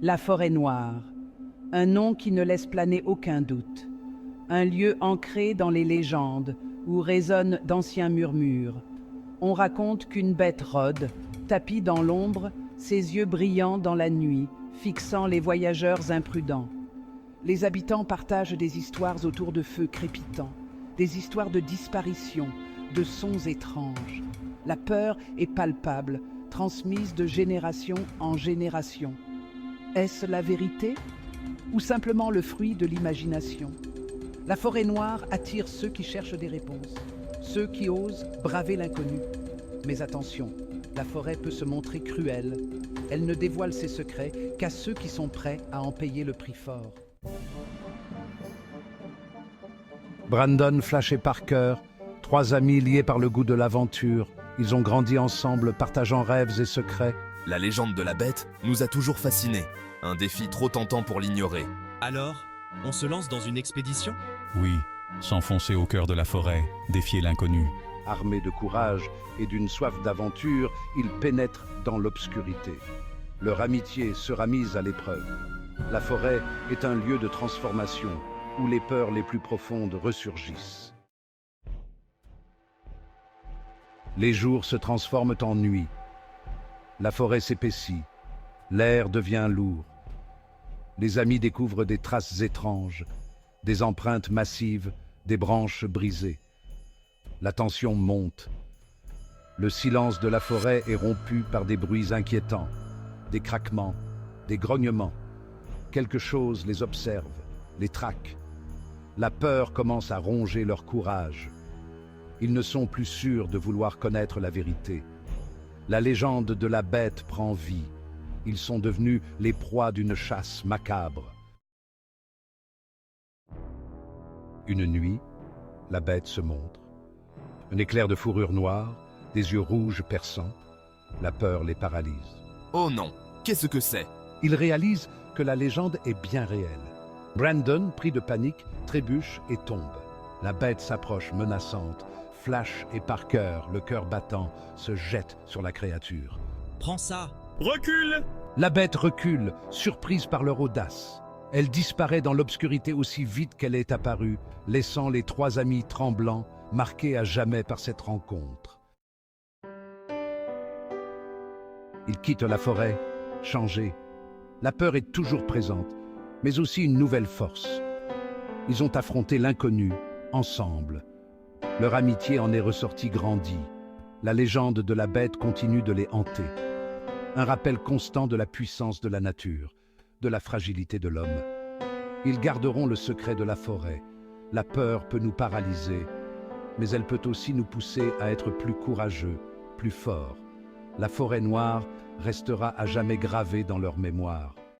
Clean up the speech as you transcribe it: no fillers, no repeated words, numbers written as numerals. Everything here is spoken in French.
La forêt noire, un nom qui ne laisse planer aucun doute. Un lieu ancré dans les légendes, où résonnent d'anciens murmures. On raconte qu'une bête rôde, tapie dans l'ombre, ses yeux brillants dans la nuit, fixant les voyageurs imprudents. Les habitants partagent des histoires autour de feux crépitants, des histoires de disparition, de sons étranges. La peur est palpable, transmise de génération en génération. Est-ce la vérité ou simplement le fruit de l'imagination? La forêt noire attire ceux qui cherchent des réponses, ceux qui osent braver l'inconnu. Mais attention, la forêt peut se montrer cruelle. Elle ne dévoile ses secrets qu'à ceux qui sont prêts à en payer le prix fort. Brandon, Flash et Parker, trois amis liés par le goût de l'aventure. Ils ont grandi ensemble, partageant rêves et secrets. La légende de la bête nous a toujours fascinés. Un défi trop tentant pour l'ignorer. Alors, on se lance dans une expédition? Oui, s'enfoncer au cœur de la forêt, défier l'inconnu. Armés de courage et d'une soif d'aventure, ils pénètrent dans l'obscurité. Leur amitié sera mise à l'épreuve. La forêt est un lieu de transformation où les peurs les plus profondes ressurgissent. Les jours se transforment en nuit. La forêt s'épaissit. L'air devient lourd. Les amis découvrent des traces étranges, des empreintes massives, des branches brisées. La tension monte. Le silence de la forêt est rompu par des bruits inquiétants, des craquements, des grognements. Quelque chose les observe, les traque. La peur commence à ronger leur courage. Ils ne sont plus sûrs de vouloir connaître la vérité. La légende de la bête prend vie. Ils sont devenus les proies d'une chasse macabre. Une nuit, la bête se montre. Un éclair de fourrure noire, des yeux rouges perçants. La peur les paralyse. Oh non, qu'est-ce que c'est? Ils réalisent que la légende est bien réelle. Brandon, pris de panique, trébuche et tombe. La bête s'approche menaçante. Flash et Parker, le cœur battant, se jettent sur la créature. Prends ça! Recule! La bête recule, surprise par leur audace. Elle disparaît dans l'obscurité aussi vite qu'elle est apparue, laissant les trois amis tremblants, marqués à jamais par cette rencontre. Ils quittent la forêt, changés. La peur est toujours présente, mais aussi une nouvelle force. Ils ont affronté l'inconnu, ensemble. Leur amitié en est ressortie grandie. La légende de la bête continue de les hanter. Un rappel constant de la puissance de la nature, de la fragilité de l'homme. Ils garderont le secret de la forêt. La peur peut nous paralyser, mais elle peut aussi nous pousser à être plus courageux, plus forts. La forêt noire restera à jamais gravée dans leur mémoire.